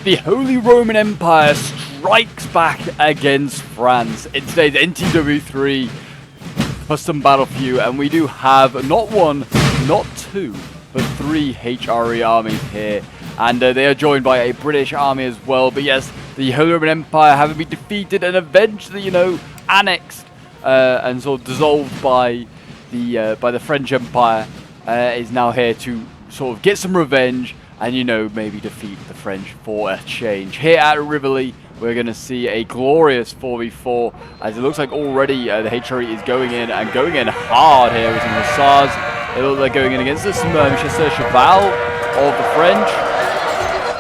the Holy Roman Empire strikes back against France in today's NTW3 custom battle for you, and we do have not one, not two, but three HRE armies here, and they are joined by a British army as well. But yes, the Holy Roman Empire, having been defeated and eventually, you know, annexed and sort of dissolved by the French Empire, is now here to sort of get some revenge and, you know, maybe defeat the French for a change. Here at Rivoli, we're going to see a glorious 4v4, as it looks like already the HRE is going in hard here with some hussars. They look like going in against this Chasseur Cheval of the French.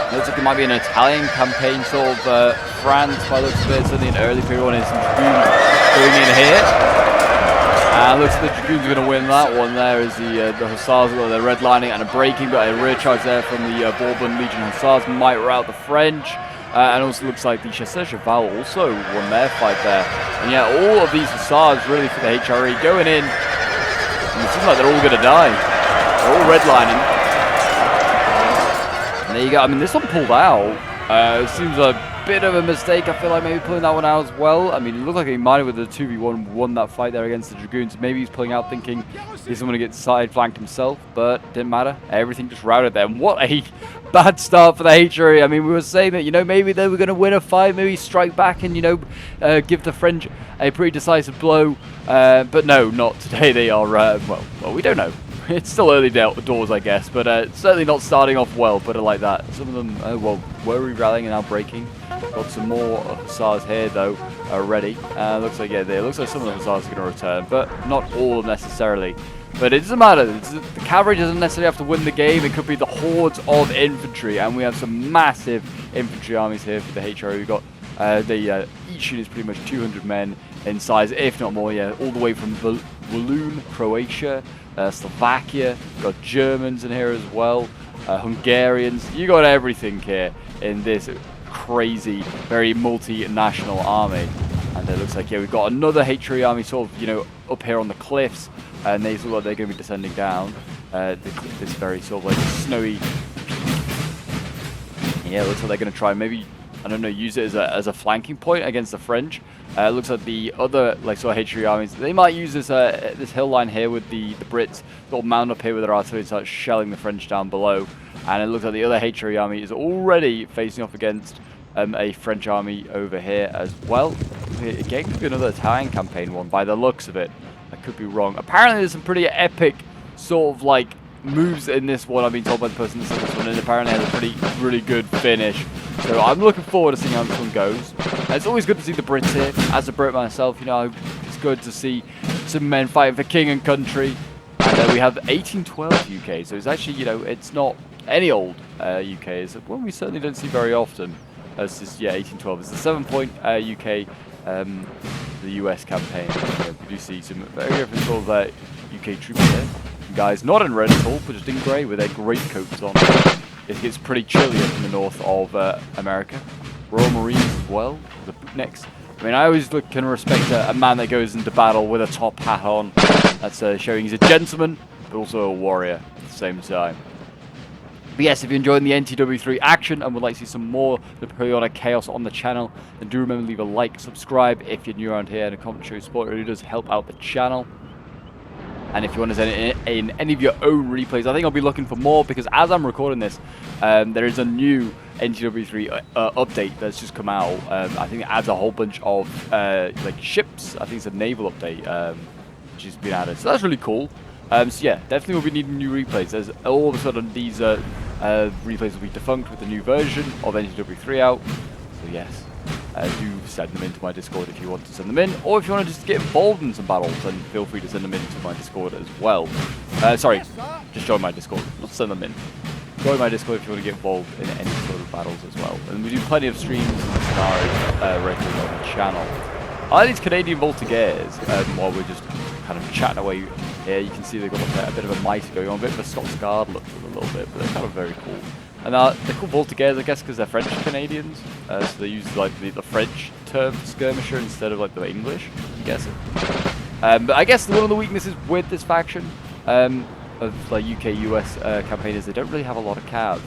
It looks like it might be an Italian campaign, sort of France by the looks of it. Certainly an early period one is some dragoons going in here. And looks like the dragoons are going to win that one. There is the hussars, they're redlining and a breaking, but a rear charge there from the Bourbon Legion hussars might rout the French. And also looks like the Chasseur Cheval also won their fight there. And yeah, all of these hussars really for the HRE going in. And it seems like they're all going to die. They're all redlining. And there you go. I mean, this one pulled out. It seems a bit of a mistake. I feel like maybe pulling that one out as well. I mean, it looked like he might have with the 2v1 won that fight there against the Dragoons. Maybe he's pulling out thinking he's going to get side flanked himself, but didn't matter. Everything just routed them. What a bad start for the HRE. I mean, we were saying that, you know, maybe they were going to win a fight, maybe strike back and, you know, give the French a pretty decisive blow. But no, not today. They are, well, we don't know. It's still early doors, I guess, but certainly not starting off well, put it like that. Some of them, well, were rallying and now breaking. Got some more hussars here, though, already. Looks like, yeah, it looks like some of the hussars are going to return, but not all necessarily. But it doesn't matter. The cavalry doesn't necessarily have to win the game. It could be the hordes of infantry, and we have some massive infantry armies here for the HRE. We've got each unit is pretty much 200 men in size, if not more. Yeah, all the way from Walloon, Croatia, Slovakia. Got Germans in here as well, Hungarians. You got everything here in this crazy, very multinational army. And it looks like, yeah, we've got another HRE army sort of, you know, up here on the cliffs, and they look like they're going to be descending down this very sort of like snowy. Yeah, it looks like they're going to try maybe, I don't know, use it as a flanking point against the French. It looks like the other like sort of HRE armies, they might use this this hill line here with the Brits sort of mount up here with their artillery and start shelling the French down below. And it looks like the other HRE army is already facing off against a French army over here as well. Again, could be another Italian campaign one by the looks of it. I could be wrong. Apparently there's some pretty epic sort of like moves in this one. I've been told by the person that said this one, and apparently has a really good finish. So I'm looking forward to seeing how this one goes. And it's always good to see the Brits here. As a Brit myself, you know, it's good to see some men fighting for king and country. And we have 1812 UK, so it's actually, you know, it's not any old UK. It's one we certainly don't see very often. It's just, yeah, 1812. It's the 7-point UK, the US campaign. We do see some very different sort of UK troops there. Guys not in red at all, but just in grey with their great coats on. It gets pretty chilly up in the north of America. Royal Marines as well, the bootnecks. I mean, I always can respect a man that goes into battle with a top hat on. That's showing he's a gentleman, but also a warrior at the same time. But yes, if you're enjoying the NTW3 action and would like to see some more Napoleonic chaos on the channel, then do remember to leave a like, subscribe if you're new around here, and a comment show support. It really does help out the channel. And if you want to send in any of your own replays, I think I'll be looking for more, because as I'm recording this, there is a new NTW3 update that's just come out. I think it adds a whole bunch of like ships. I think it's a naval update which has been added. So that's really cool. So yeah, definitely we'll be needing new replays. As all of a sudden these replays will be defunct with the new version of NTW3 out. So yes. Do send them into my Discord if you want to send them in, or if you want to just get involved in some battles, then feel free to send them into my Discord as well. Sorry, just join my Discord, not send them in. Join my Discord if you want to get involved in any sort of battles as well. And we do plenty of streams and scenarios regularly on the channel. I like these Canadian Voltigeurs while we're just kind of chatting away here. You can see they've got a bit of a mitre going on, a bit of a Scots Guard look to them a little bit, but they're kind of very cool. And they're called Voltigeurs, I guess, because they're French Canadians. So they use like the French term for skirmisher instead of like the English, I'm guessing. But I guess one of the weaknesses with this faction of like UK-US campaign is they don't really have a lot of cav.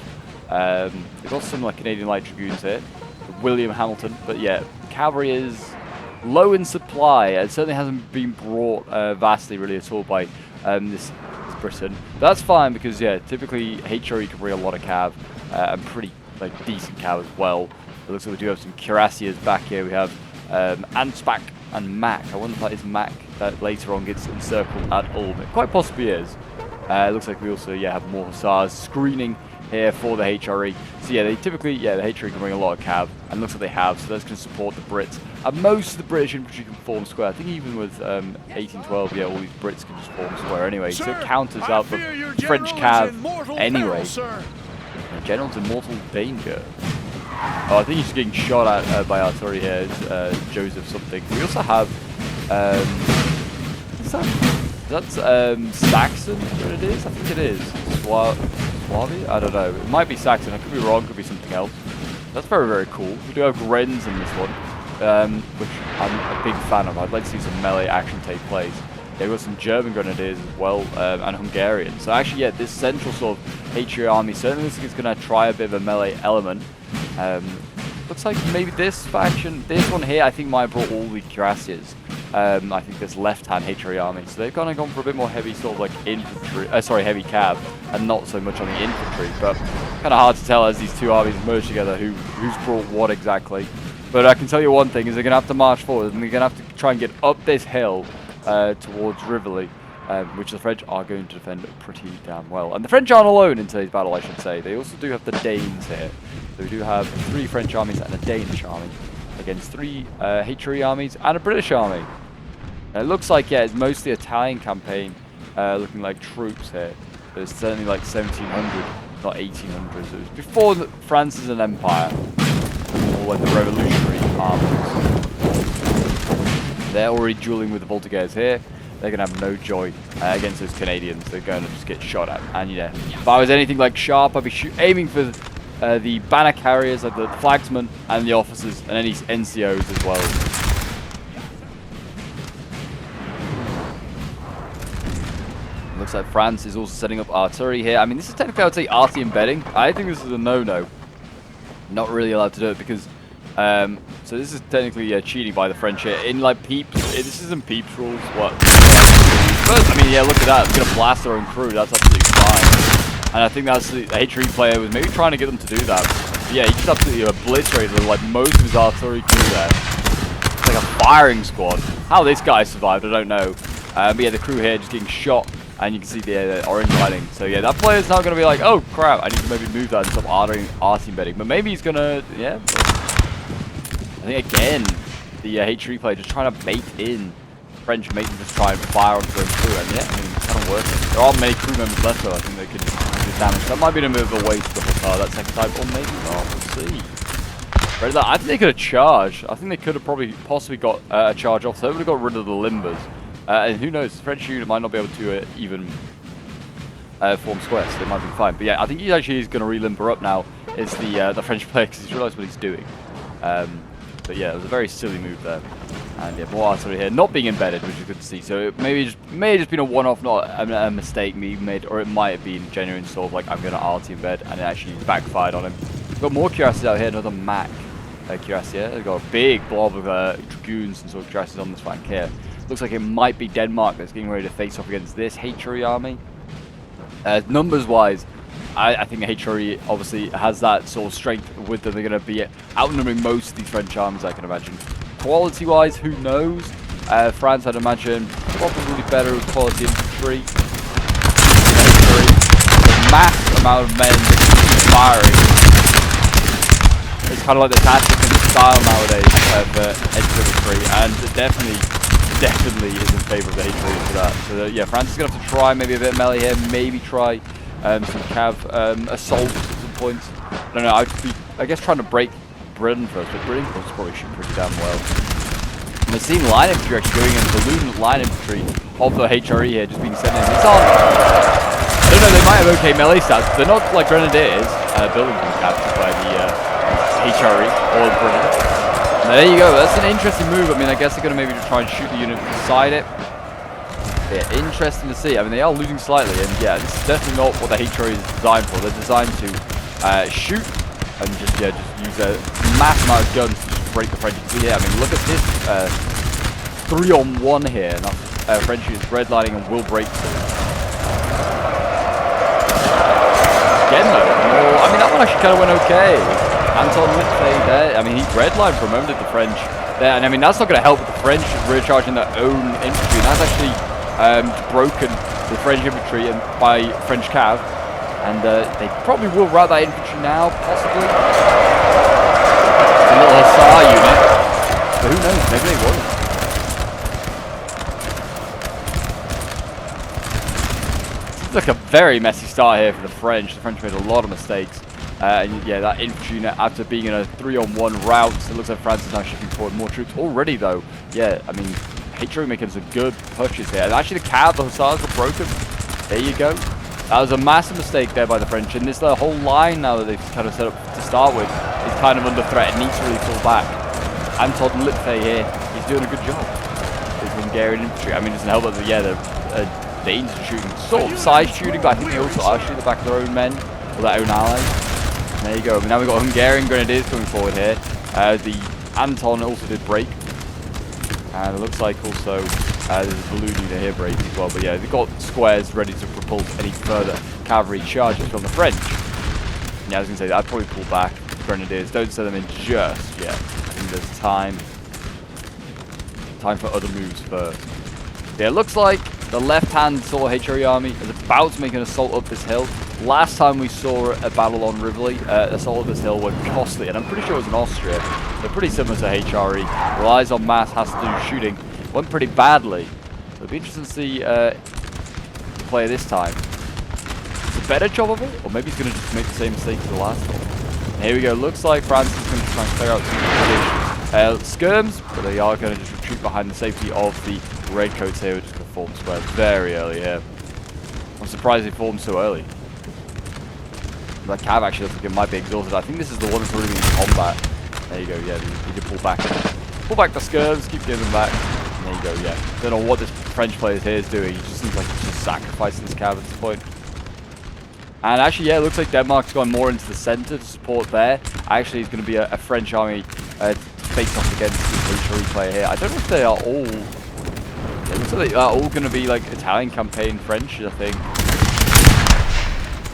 They've got some like Canadian Light Dragoons here, William Hamilton, but yeah, cavalry is low in supply. It certainly hasn't been brought vastly really at all by this Britain. But that's fine because yeah, typically HRE can bring a lot of cav and pretty like decent cav as well. It looks like we do have some cuirassiers back here. We have Anspach and Mac. I wonder if that is Mac that later on gets encircled at Ulm. It quite possibly is. It looks like we also have more hussars screening here for the HRE. So yeah, they typically, the HRE can bring a lot of cav, and looks like they have, so that's going to support the Brits. And most of the British infantry can form square. I think even with 1812, all these Brits can just form square anyway, so it counters out the French cav anyway. The general's in mortal danger. Oh, I think he's getting shot at by artillery here. It's Joseph something. We also have, that's Saxon, what it is? I think it is. Swabi? I don't know. It might be Saxon. I could be wrong. Could be something else. That's very, very cool. We do have Grenz in this one, which I'm a big fan of. I'd like to see some melee action take place. There were some German grenadiers as well, and Hungarian. So actually, yeah, this central sort of HRE army certainly looks like it's going to try a bit of a melee element. Looks like maybe this faction, this one here, I think might have brought all the cuirassiers. I think this left-hand HRE army. So they've kind of gone for a bit more heavy sort of like infantry, heavy cav, and not so much on the infantry. But kind of hard to tell as these two armies merge together who's brought what exactly. But I can tell you one thing, is they're going to have to march forward, and they're going to have to try and get up this hill towards Rivoli, which the French are going to defend pretty damn well. And the French aren't alone in today's battle, I should say. They also do have the Danes here. So we do have 3 French armies and a Danish army against 3 HRE armies and a British army. And it looks like, it's mostly Italian campaign, looking like troops here. There's certainly like 1700, not 1800s. It was before France is an empire, or when the revolutionary armies. They're already dueling with the Voltigeurs here. They're going to have no joy against those Canadians. They're going to just get shot at. And yeah, if I was anything like sharp, I'd be aiming for the banner carriers, like the flagsmen and the officers, and any NCOs as well. Looks like France is also setting up artillery here. I mean, this is technically, I would say, arty embedding. I think this is a no-no. Not really allowed to do it because... so this is technically cheating by the French here. In like peeps, this isn't peeps rules. What? But I mean, look at that. It's gonna blast their own crew. That's absolutely fine. And I think that's the HRE player was maybe trying to get them to do that. But yeah, he just absolutely obliterated like most of his artillery crew there. It's like a firing squad. How this guy survived, I don't know. But yeah, the crew here just getting shot. And you can see the orange lighting. So yeah, that player's not going to be like, oh crap, I need to maybe move that and stop arty embedding. But maybe he's going to, I think again, the HRE player just trying to bait in French, make them just try and fire onto their crew. And yeah, I mean, it's kind of working. There aren't many crew members left though. I think they could do damage. That might be a bit of a waste of the hussar that second time, or maybe not. We'll see. I think they could have charged. I think they could have possibly got a charge off. So they would have got rid of the limbers. And who knows, the French unit might not be able to even form squares, so they might be fine. But yeah, I think he actually is going to re-limber up now. It's the French player because he's realised what he's doing. But yeah, it was a very silly move there. And yeah, more artillery here, not being embedded, which is good to see. So it may have just been a one-off, not a mistake me made, or it might have been genuine sort of like I'm going to arty embed, and it actually backfired on him. We've got more cuirassiers out here, another Mac cuirassier. They've got a big blob of dragoons and sort of cuirassiers on this flank here. Looks like it might be Denmark that's getting ready to face off against this HRE army. Numbers-wise, I think HRE obviously has that sort of strength with them. They're going to be outnumbering most of these French armies, I can imagine. Quality-wise, who knows? France, I'd imagine, probably better with quality infantry. The mass amount of men firing. It's kind of like the tactic and the style nowadays of infantry, and definitely is in favour of the HRE for that. So yeah, France is going to have to try maybe a bit of melee here, maybe try some cav assault at some points. I don't know, I guess trying to break Britain first, but Britain will probably shoot pretty damn well. And we're seeing line infantry actually going in, the balloon line infantry of the HRE here just being sent in. These aren't, I don't know, they might have okay melee stats, but they're not like grenadiers, buildings being captured by the HRE or Britain. There you go, that's an interesting move. I mean, I guess they're going to maybe just try and shoot the unit beside it. Yeah, interesting to see. I mean, they are losing slightly, and yeah, this is definitely not what the HRE is designed for. They're designed to shoot and just use a mass amount of guns to just break the French. But yeah, I mean, look at this 3-on-1 here. And that's French is redlining and will break through. Again though, I mean, that one actually kind of went okay. Anton Litfay there. I mean, he redlined for a moment at the French there, and I mean, that's not going to help with the French recharging their own infantry. And that's actually broken the French infantry and by French cav, and they probably will rout that infantry now, possibly. It's a little Hussar unit, but who knows? Maybe they won't. It's like a very messy start here for the French. The French made a lot of mistakes. And yeah, that infantry unit, after being in a 3-on-1 rout, it looks like France is now shipping forward more troops already, though. Yeah, I mean, HRE making some good pushes here. And actually, the cav, the Hussars were broken. There you go. That was a massive mistake there by the French. And this whole line now that they've kind of set up to start with is kind of under threat. It needs to really pull back. Anton Litfay here, he's doing a good job. His Hungarian infantry. I mean, it doesn't help that, yeah, the Danes are shooting, sort of side shooting, but I think they also are shooting the back of their own men, or their own allies. And there you go. But now we've got Hungarian grenadiers coming forward here. The Anton also did break. And it looks like also there's a balloon unit here breaking as well. But yeah, they've got squares ready to propulse any further cavalry charges from the French. Yeah, I was going to say, I'd probably pull back grenadiers. Don't send them in just yet. I think there's time for other moves first. Yeah, it looks like the left-hand sort of HRE army is about to make an assault up this hill. Last time we saw a battle on Rivoli, assault up this hill went costly, and I'm pretty sure it was in Austria. They're pretty similar to HRE. Relies on mass, has to do shooting. Went pretty badly. So it'll be interesting to see the player this time. It's a better job of it, or maybe he's going to just make the same mistake as the last one. And here we go. Looks like France is going to try and clear out some skirms, but they are going to just retreat behind the safety of the redcoats here. We're just going to form squares very early here. I'm surprised they formed so early. That cav actually looks like it might be exhausted. I think this is the one that's really in combat. There you go, yeah, you can pull back the skirms, keep giving them back. And there you go, yeah. Don't know what this French player here is doing. He just seems like he's just sacrificing this cav at this point. And actually, yeah, it looks like Denmark's gone more into the center to support there. Actually, it's going to be a French army to face off against this HRE player here. I don't know if they are all... It looks like they are all going to be like Italian campaign French, I think.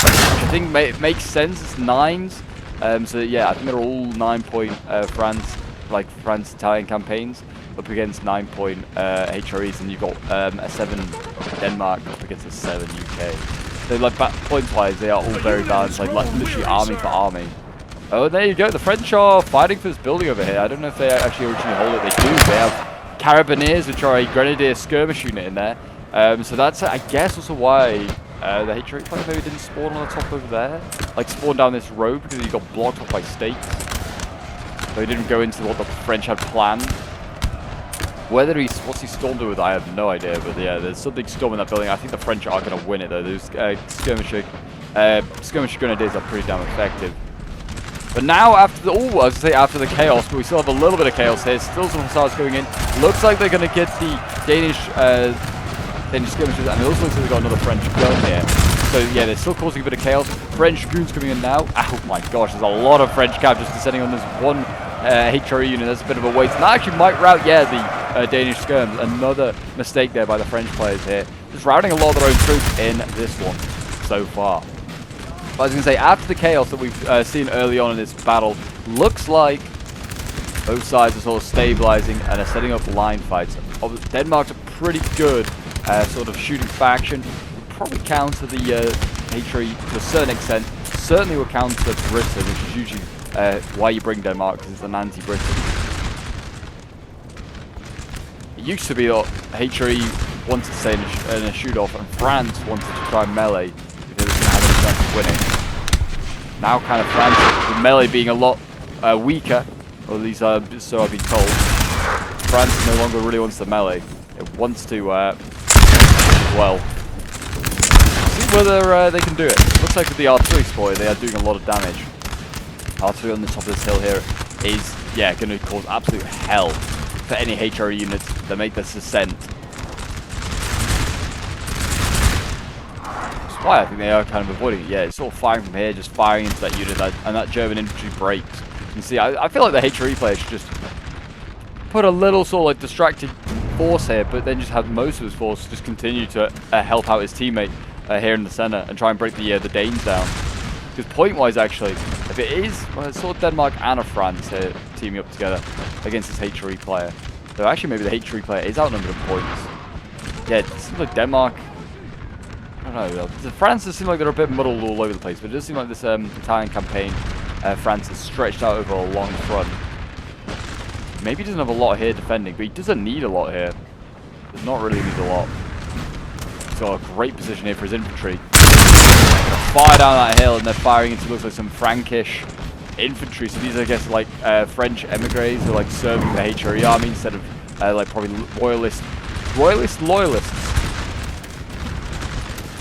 I think makes sense. It's 9s. So yeah, I think they're all 9-point France Italian campaigns up against 9-point HREs, and you've got a 7 Denmark up against a 7 UK. So like points wise, they are all very balanced, like literally army for army. Oh, there you go. The French are fighting for this building over here. I don't know if they actually originally hold it. They do. They have Carabineers, which are a grenadier skirmish unit in there. So that's, I guess, also why the HRE player maybe didn't spawn on the top over there. Like spawn down this road because he got blocked off by stakes. So he didn't go into what the French had planned. What's he stormed it with, I have no idea. But yeah, there's something storming that building. I think the French are going to win it though. Those skirmish grenadiers are pretty damn effective. But now after the after the chaos, but we still have a little bit of chaos here. Still some hussars going in. Looks like they're going to get the Danish skirmishers, and it also looks like they've got another French gun here. So yeah, they're still causing a bit of chaos. French goons coming in now. Oh my gosh, there's a lot of French cav just descending on this one HRE unit. That's a bit of a waste. And that actually might rout, yeah, the Danish skirms. Another mistake there by the French players here. Just routing a lot of their own troops in this one so far. But I was going to say, after the chaos that we've seen early on in this battle, looks like both sides are sort of stabilizing and are setting up line fights. Denmark's a pretty good sort of shooting faction. Probably counter the HRE to a certain extent. Certainly will counter Britain, which is usually why you bring Denmark, because it's an anti-Britain. It used to be that HRE wanted to stay in a shoot-off, and France wanted to try melee because it's going to have a chance of winning. Now kind of France, with melee being a lot weaker, or at least so I've been told, France no longer really wants the melee. It wants to, well, see whether they can do it. Looks like with the artillery spoil, they are doing a lot of damage. Artillery on the top of this hill here is, yeah, going to cause absolute hell for any HRE units that make this ascent. why I think they are kind of avoiding it. Yeah, it's sort of firing from here, just firing into that unit, and that German infantry breaks. You can see, I feel like the HRE player should just put a little sort of like distracted force here, but then just have most of his force just continue to help out his teammate here in the center and try and break the Danes down. Because point-wise, actually, if it is, well, it's sort of Denmark and a France here teaming up together against this HRE player. So actually, maybe the HRE player is outnumbered in points. Yeah, it seems like Denmark. I don't know. The France does seem like they're a bit muddled all over the place, but it does seem like this Italian campaign, France is stretched out over a long front. Maybe he doesn't have a lot here defending, but he doesn't need a lot here. Does not really need a lot. He's got a great position here for his infantry. Fire down that hill, and they're firing into, looks like, some Frankish infantry. So these are, I guess, like French emigres who are like serving the HRE army instead of like probably loyalists.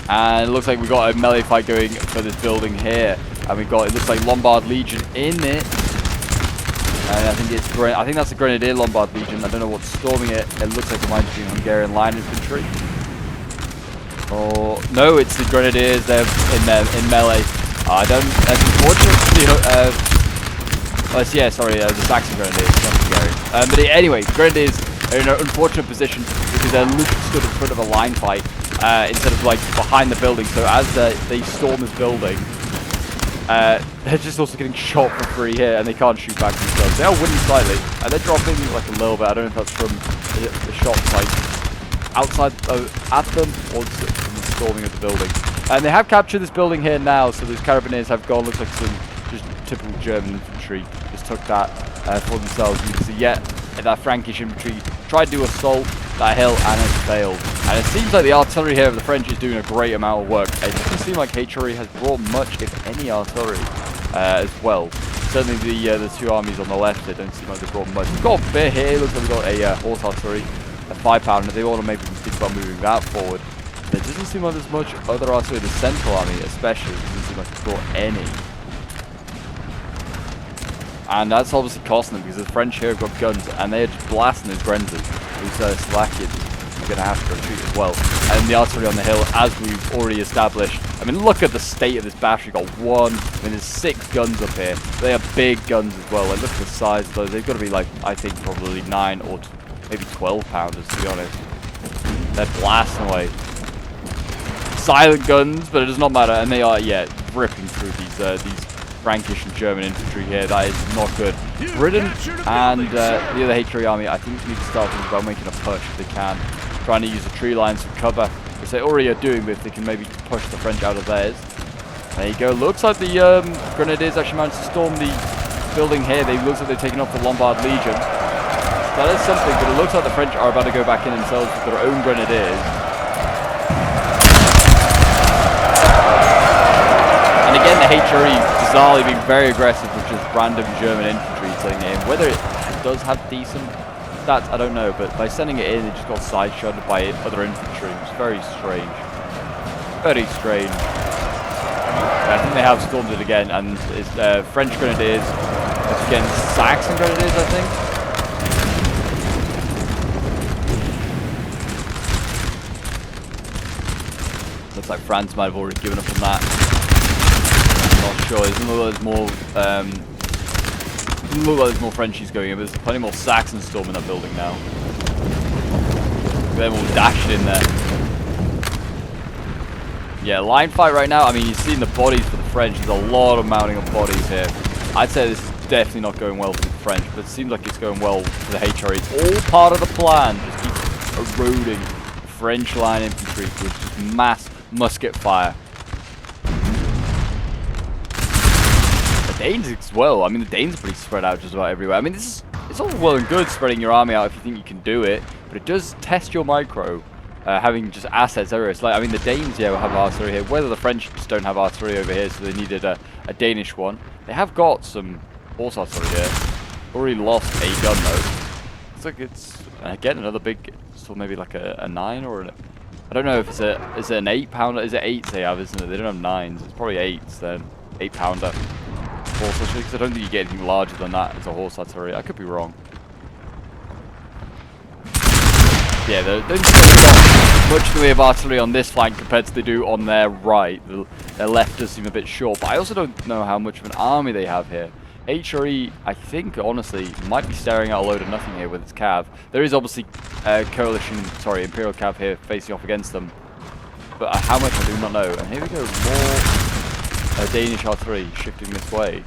And it looks like we got a melee fight going for this building here, and we got, it looks like Lombard Legion in it. And I think that's the Grenadier Lombard Legion. I don't know what's storming it. It looks like it might be Hungarian line infantry. Oh no, it's the Grenadiers. They're in melee. I don't. That's unfortunate. Yeah, sorry, the Saxon Grenadiers, not Hungarian. But anyway, Grenadiers are in an unfortunate position because they're stood in front of a line fight instead of like behind the building. So as they storm this building, they're just also getting shot for free here, and they can't shoot back themselves. They are winning slightly, and they're dropping like a little bit. I don't know if that's from the shots like outside at them or from the storming of the building. And they have captured this building here now, so those Carabiniers have gone. Looks like some just typical German infantry just took that for themselves. You can see that Frankish infantry tried to assault that hill and has failed. And it seems like the artillery here of the French is doing a great amount of work. It doesn't seem like HRE has brought much, if any, artillery as well. Certainly the two armies on the left, they don't seem like they've brought much. We've got a bit here. Looks like we've got a horse artillery, a 5-pounder. They want to maybe think about moving that forward. There doesn't seem like there's much other artillery. The central army especially doesn't seem like it's brought any. And that's obviously costing them because the French here have got guns and they're just blasting those Grenzers. These Slovakians are going to have to retreat as well. And the artillery on the hill, as we've already established. I mean, look at the state of this battery. Got one. I mean, there's 6 guns up here. They are big guns as well. Like, look at the size of those. They've got to be like, I think, probably 9 or maybe 12 pounders, to be honest. They're blasting away. Silent guns, but it does not matter. And they are, yeah, ripping through these Frankish and German infantry here. That is not good. Britain and the other HRE army, I think, need to start thinking about making a push if they can. Trying to use the tree lines for cover, which they already are doing, but if they can maybe push the French out of theirs. There you go. Looks like the Grenadiers actually managed to storm the building here. Looks like they've taken off the Lombard Legion. That is something, but it looks like the French are about to go back in themselves with their own Grenadiers. And again, the HRE bizarrely being very aggressive with just random German infantry sitting in. Whether it does have decent stats, I don't know, but by sending it in, it just got side-shotted by other infantry. It's very strange. Very strange. I think they have stormed it again, and it's French Grenadiers against Saxon Grenadiers, I think. Looks like France might have already given up on that. Not sure. There's more Frenchies going in, but there's plenty more Saxons storming that building now. They're all dashed in there. Yeah, line fight right now. I mean, you've seen the bodies for the French. There's a lot of mounting of bodies here. I'd say this is definitely not going well for the French, but it seems like it's going well for the HRE. It's all part of the plan. Just keep eroding French line infantry with just mass musket fire. Danes as well. I mean, the Danes are pretty spread out just about everywhere. I mean, it's all well and good spreading your army out if you think you can do it, but it does test your micro, having just assets everywhere. It's like, I mean, the Danes, yeah, will have artillery here. Whether the French just don't have artillery over here, so they needed a Danish one. They have got some horse artillery here. Already lost a gun, though. It's like it's, again, another big, so maybe like a 9 or I don't know if it's an 8-pounder. Is it 8s they have, isn't it? They don't have 9s. It's probably 8s then. 8-pounder. Horse artillery, because I don't think you get anything larger than that as a horse artillery. I could be wrong. Yeah, they've got much in the way of artillery on this flank compared to they do on their right. Their left does seem a bit short, but I also don't know how much of an army they have here. HRE, I think, honestly, might be staring at a load of nothing here with its cav. There is obviously Imperial cav here facing off against them. But how much I do not know. And here we go, more Danish artillery shifting this way.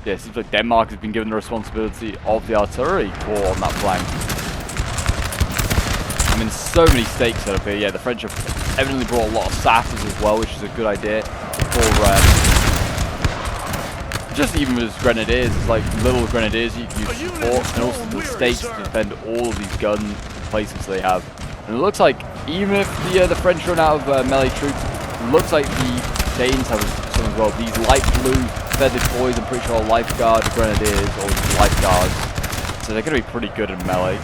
Yeah, it seems like Denmark has been given the responsibility of the artillery corps on that flank. I mean, so many stakes set up here. Yeah, the French have evidently brought a lot of sappers as well, which is a good idea for just even with grenadiers. It's like little grenadiers you can use to support, and also the stakes to defend all of these gun placements they have. And it looks like even if the French run out of melee troops, it looks like the Danes have some as well. These light blue feathered boys, I'm pretty sure are lifeguard grenadiers or lifeguards, so they're going to be pretty good in melee.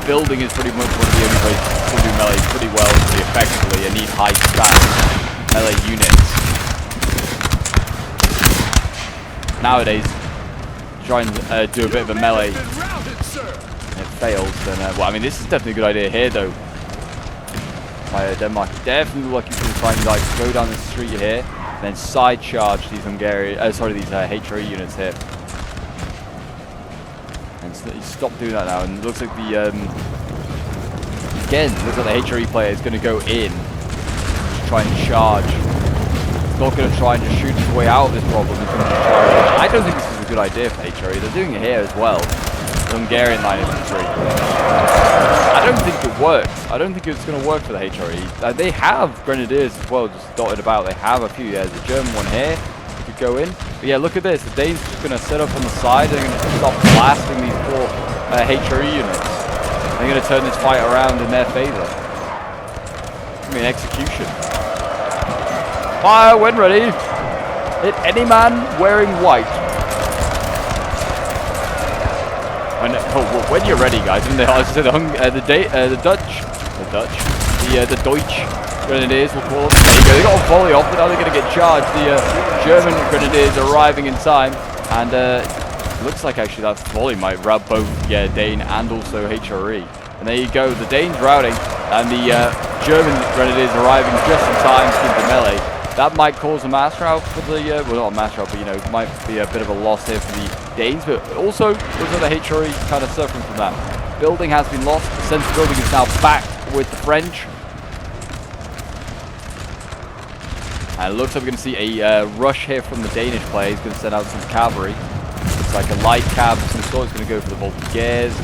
Building is pretty much one of the only ways to do melee pretty well, pretty effectively, and need high stat melee units. Nowadays, try and do a bit of a melee, and it fails, then, well, I mean, this is definitely a good idea here, though, by Denmark. Definitely lucky to try and, like, go down the street here, and then side charge these these HRE units here. And stop doing that now, and it looks like the, again, looks like the HRE player is going to go in, to try and charge. He's not going to try and just shoot his way out of this problem. He's going to charge. I don't think this is a good idea for HRE. They're doing it here as well. The Hungarian line infantry. I don't think it works. I don't think it's going to work for the HRE. They have grenadiers as well, just dotted about. They have a few. There's a German one here. You could go in. But yeah, look at this. The Danes are just going to set up on the side. They're going to stop blasting these poor HRE units. They're going to turn this fight around in their favor. I mean, execution. Fire when ready. Hit any man wearing white. When you're ready, guys. I was going to say the Deutsch Grenadiers, we'll call them. There you go. They got a volley off, but now they're going to get charged. The German Grenadiers arriving in time, and looks like actually that volley might rout both Dane and also HRE. And there you go. The Danes routing, and the German Grenadiers arriving just in time to keep the melee. That might cause a mass rout for the, well, not a mass rout, but, you know, it might be a bit of a loss here for the Danes, but also looks like the HRE kind of suffering from that. Building has been lost. The central building is now back with the French. And it looks like we're going to see a rush here from the Danish player. He's going to send out some cavalry. It's like a light cav of some sort. He's going to go for the Voltigeurs.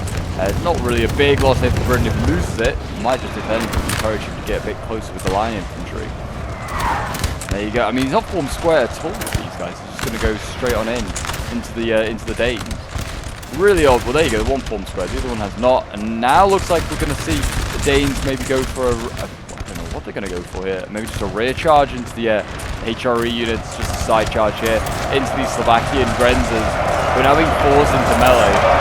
It's not really a big loss here for Britain. If he loses it, it might just, if anything, encourage him to get a bit closer with the line infantry. There you go. I mean, he's not formed square at all with these guys. He's just going to go straight on into the Danes. Really odd. Well, there you go. The one formed square. The other one has not. And now looks like we're going to see the Danes maybe go for a I don't know what they're going to go for here. Maybe just a rear charge into the HRE units. Just a side charge here into these Slovakian Grenzers. We're now being forced into melee.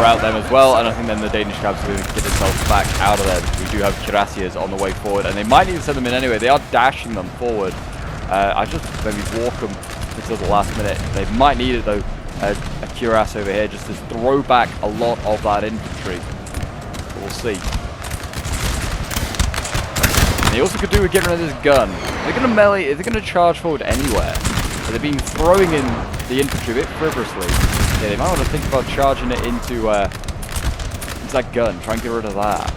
Route them as well, and I think then the Danish cabs are going to get themselves back out of there. We do have cuirassiers on the way forward, and they might need to send them in anyway. They are dashing them forward. I just maybe walk them until the last minute. They might need it though, a cuirass over here, just to throw back a lot of that infantry. But we'll see. And they also could do with getting rid of this gun. They're going to melee, they're going to charge forward anywhere. But they've been throwing in the infantry a bit frivolously. Yeah, they might want to think about charging it into that gun. Try and get rid of that.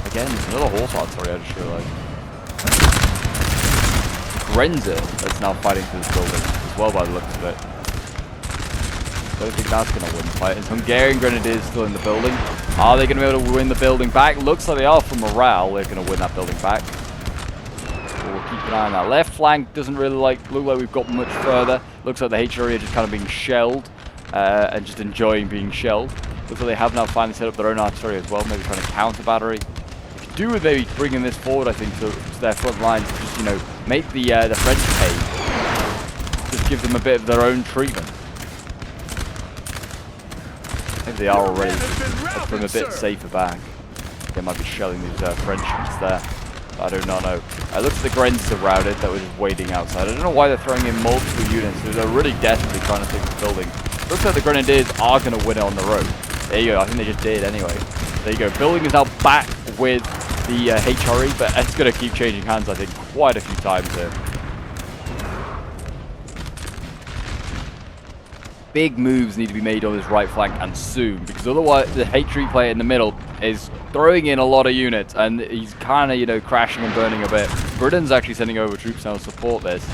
Again, there's another horse artillery, I just realised. Grenzer that's now fighting through this building as well by the looks of it. Don't think that's going to win the fight. And Hungarian Grenadiers still in the building. Are they going to be able to win the building back? Looks like they are for morale. They're going to win that building back. We'll keep an eye on that. Left flank doesn't really look like we've got much further. Looks like the HRE are just kind of being shelled and just enjoying being shelled. Looks like they have now finally set up their own artillery as well, maybe trying to counter battery. They could do with maybe bringing this forward, I think, to their front lines, just, you know, make the French pay. Just give them a bit of their own treatment. Maybe they are already from a bit safer back. They might be shelling these French units there. I do not know. It looks like the Grens are routed that were just waiting outside. I don't know why they're throwing in multiple units. They're really desperately trying to take the building. Looks like the Grenadiers are going to win it on the road. There you go. I think they just did anyway. There you go. Building is now back with the HRE, but it's going to keep changing hands, I think, quite a few times here. Big moves need to be made on his right flank and soon, because otherwise the HRE player in the middle is throwing in a lot of units and he's kind of, you know, crashing and burning a bit. Britain's actually sending over troops now to support this.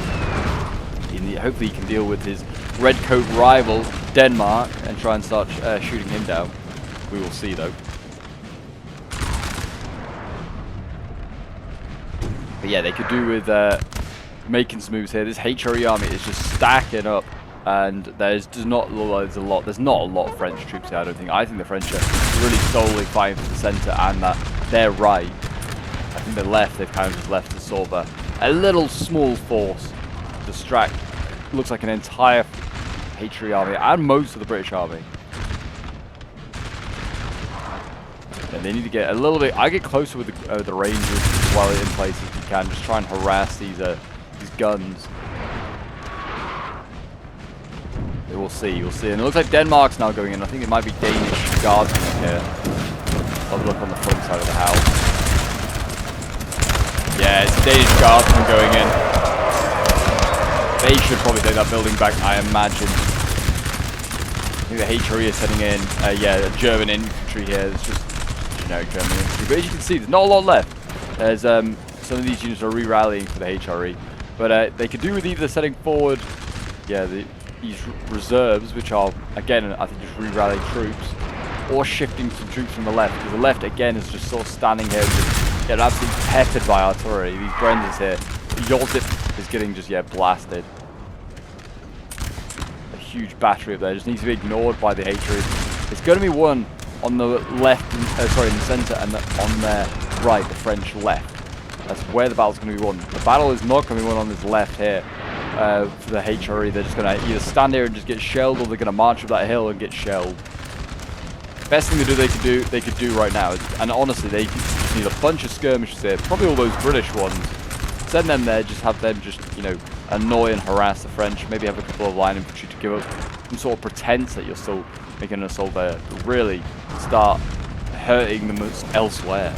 Hopefully he can deal with his red coat rival Denmark and try and start shooting him down. We will see though. But yeah, they could do with making some moves here. This HRE army is just stacking up. And there's not a lot of French troops here, I don't think. I think the French are really solely fighting for the centre and that they're right. I think the left, they've kind of just left to sort of a little small force to distract. Looks like an entire HRE army and most of the British army. And they need to get a little bit. I get closer with the Rangers as well in places if you can. Just try and harass these guns. We'll see, we'll see. And it looks like Denmark's now going in. I think it might be Danish guardsmen here. I'll look on the front side of the house. Yeah, it's Danish guardsmen going in. They should probably take that building back, I imagine. I think the HRE is sending in, yeah, German infantry here. It's just generic German infantry. But as you can see, there's not a lot left. There's some of these units are re-rallying for the HRE. But they could do with either setting forward, yeah, these reserves, which are, again, I think just re-rallying troops, or shifting some troops from the left, because the left, again, is just sort of standing here, just getting absolutely peppered by artillery. These Grens here, Yolzip is getting just, yeah, blasted. A huge battery up there, just needs to be ignored by the HRE. It's going to be one on the left, sorry, in the centre, and on their right, the French left. That's where the battle's going to be won. The battle is not going to be won on this left here. For the HRE, they're just going to either stand here and just get shelled, or they're going to march up that hill and get shelled. Best thing they could do right now, and honestly, they just need a bunch of skirmishes there, probably all those British ones. Send them there, just have them just, you know, annoy and harass the French. Maybe have a couple of line infantry to give up some sort of pretense that you're still making an assault there. But really start hurting them elsewhere.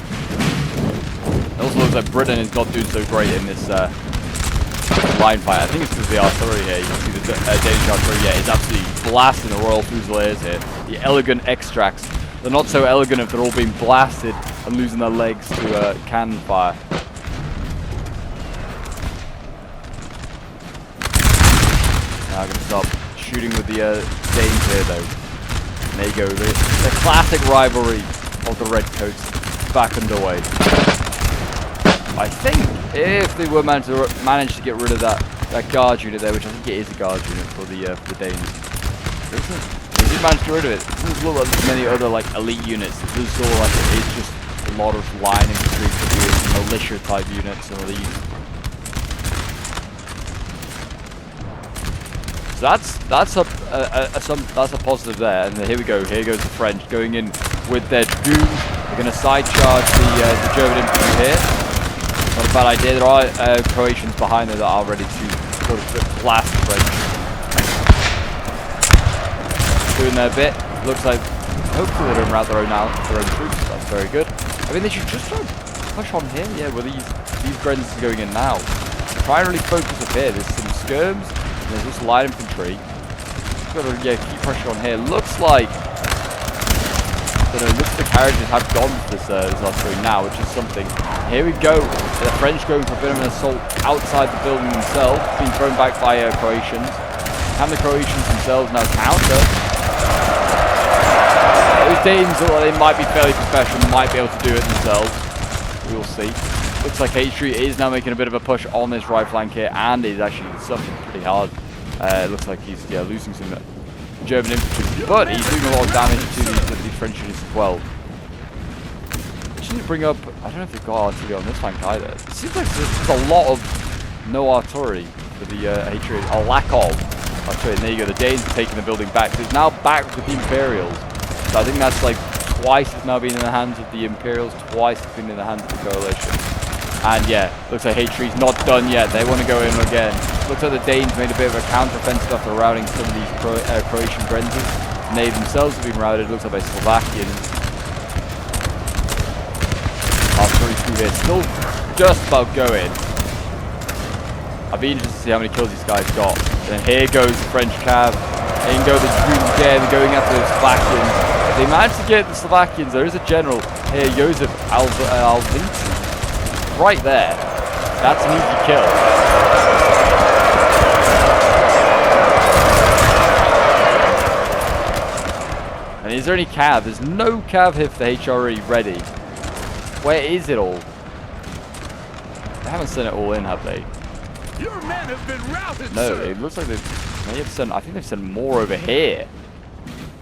It also looks like Britain is not doing so great in this line fight. I think it's because of the artillery here. You can see the Danish artillery, yeah, is absolutely blasting the Royal Fusiliers here. The elegant extracts. They're not so elegant if they're all being blasted and losing their legs to cannon fire. Now I'm going to stop shooting with the Danes here though. And there you go, the classic rivalry of the Redcoats back underway. I think if they were managed to get rid of that guard unit there, which I think it is a guard unit for the Danes. They did manage to get rid of it. It doesn't look like many other like elite units. It does sort of like it is just a lot of line infantry, militia type units, some of these. So that's a positive there. And here we go. Here goes the French going in with their dragoons. They're going to side charge the German infantry here. Not a bad idea. There are Croatians behind there that are ready to sort of blast the French. Doing their bit. Looks like hopefully they don't rout their own troops. That's very good. I mean, they should just try and push on here. Yeah, well, these Grens are going in now. Try and really focus up here. There's some skirms. And there's also light infantry. Got to keep pressure on here. Looks like the carriages have gone for this artillery now, which is something. Here we go. The French going for a bit of an assault outside the building themselves, being thrown back by Croatians. Can the Croatians themselves now counter? Those Danes, they might be fairly professional, might be able to do it themselves. We will see. Looks like HRE is now making a bit of a push on this right flank here, and is actually suffering pretty hard. Looks like he's losing some German infantry, but he's doing a lot of damage to these French units as well. Just need to bring up, I don't know if they've got artillery on this flank either. It seems like there's a lot of no artillery for the HRE, a lack of artillery. And there you go, the Danes are taking the building back. So it's now back with the Imperials. So I think that's like twice it's now been in the hands of the Imperials, twice it's been in the hands of the Coalition. And yeah, looks like HRE's not done yet. They want to go in again. Looks like the Danes made a bit of a counter-offensive after routing some of these Croatian Grenzers. And they themselves have been routed, looks like by Slovakians. Artillery through here, still just about going. I'd be interested to see how many kills these guys got. And here goes the French cav. In go the Dream again, going after the Slovakians. They managed to get the Slovakians. There is a general here, Josef Alvinci. Right there. That's an easy kill. And is there any cav? There's no cav here for the HRE ready. Where is it all? They haven't sent it all in, have they? Your men have been routed, no, sir. It looks like they may have sent. I think they've sent more over here.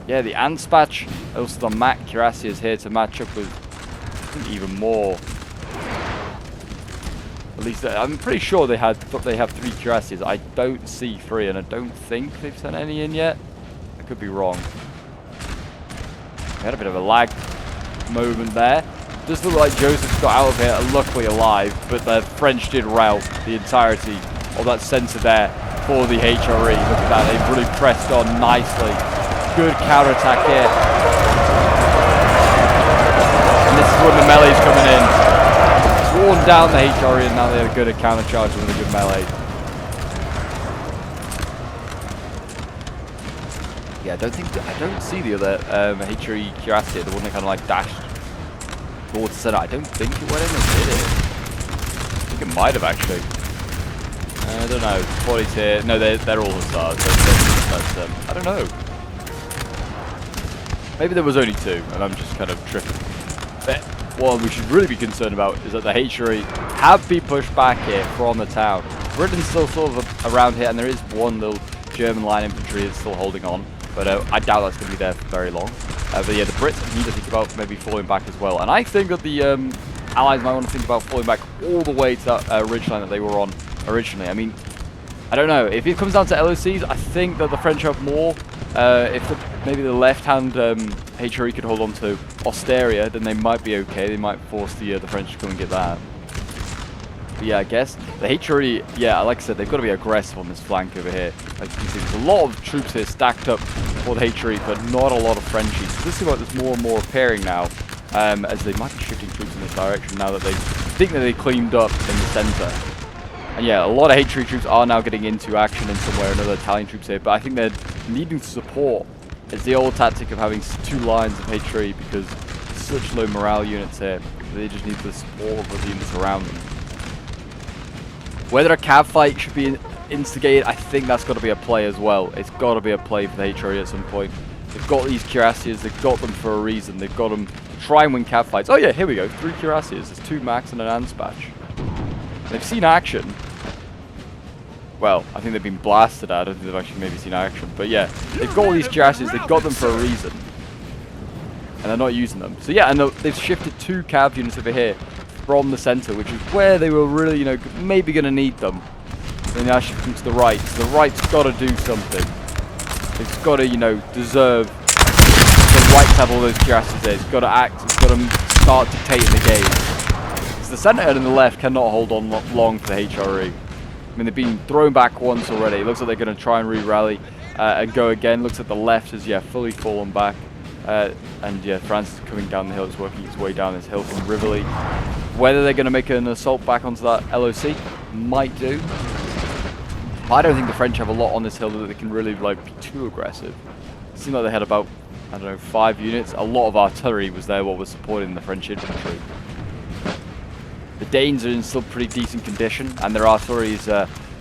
Yeah, the Anspach, also the Mac Cuirassier is here to match up with, I think, even more. At least I'm pretty sure they have 3 Cuirassiers. I don't see 3, and I don't think they've sent any in yet. I could be wrong. We had a bit of a lag moment there. Does look like Joseph's got out of here, luckily alive, but the French did rout the entirety of that centre there for the HRE. Look at that, they've really pressed on nicely. Good counter-attack here. And this is when the melee's coming in. Worn down the HRE, and now they're good at counter-charging with a good melee. Yeah, I don't see the other HRE Cuirassier, the one that kind of like dashed towards the center. I don't think it went in, or did it? I think it might have actually. I don't know. 40's here. No, they're all Hussars. I don't know. Maybe there was only 2, and I'm just kind of tripping. But what we should really be concerned about is that the HRE have been pushed back here from the town. Britain's still sort of around here, and there is one little German line infantry that's still holding on. But I doubt that's going to be there for very long. But yeah, the Brits need to think about maybe falling back as well. And I think that the Allies might want to think about falling back all the way to that ridge line that they were on originally. I mean, I don't know. If it comes down to LOCs, I think that the French have more. If maybe the left-hand HRE could hold on to Osteria, then they might be okay. They might force the French to come and get that. But yeah, I guess the HRE, yeah, like I said, they've got to be aggressive on this flank over here. As you can see, there's a lot of troops here stacked up for the HRE, but not a lot of Frenchies. So this is what there's more and more appearing now, as they might be shifting troops in this direction now that they think that they cleaned up in the centre. And yeah, a lot of HRE troops are now getting into action in some way or another, Italian troops here, but I think they're needing support. It's the old tactic of having 2 lines of HRE because such low morale units here. They just need the support of the units around them. Whether a cav fight should be instigated, I think that's got to be a play as well. It's got to be a play for the HRE at some point. They've got these Cuirassiers, they've got them for a reason. They've got them to try and win cav fights. Oh yeah, here we go, 3 Cuirassiers. There's 2 Max and an Anspach. They've seen action. Well, I think they've been blasted at. I don't think they've actually maybe seen action. But yeah, they've got all these Cuirassiers, they've got them for a reason. And they're not using them. So yeah, and they've shifted 2 cav units over here from the center, which is where they were really, you know, maybe going to need them. Then they are shifting to the right. So the right's got to do something. It's got to, you know, deserve the right to have all those Cuirassiers there. It's got to act. It's got to start dictating the game. So the center and the left cannot hold on long for the HRE. I mean, they've been thrown back once already. It looks like they're going to try and re-rally and go again. Looks like the left has, yeah, fully fallen back. And yeah, France is coming down the hill. It's working its way down this hill from Rivoli. Whether they're going to make an assault back onto that LOC, might do. I don't think the French have a lot on this hill that they can really like be too aggressive. It seemed like they had about, I don't know, 5 units. A lot of artillery was there what was supporting the French infantry. The Danes are in still pretty decent condition, and their artillery is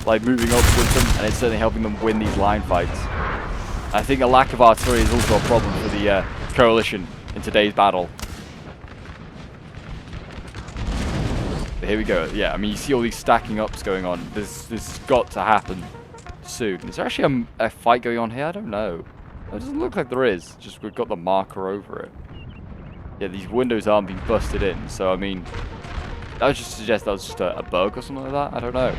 like moving up with them, and it's certainly helping them win these line fights. I think a lack of artillery is also a problem for the coalition in today's battle. But here we go. Yeah, I mean, you see all these stacking ups going on. This has got to happen soon. Is there actually a fight going on here? I don't know. It doesn't look like there is. Just we've got the marker over it. Yeah, these windows aren't being busted in. So, I mean, that would just suggest that was just a bug or something like that. I don't know.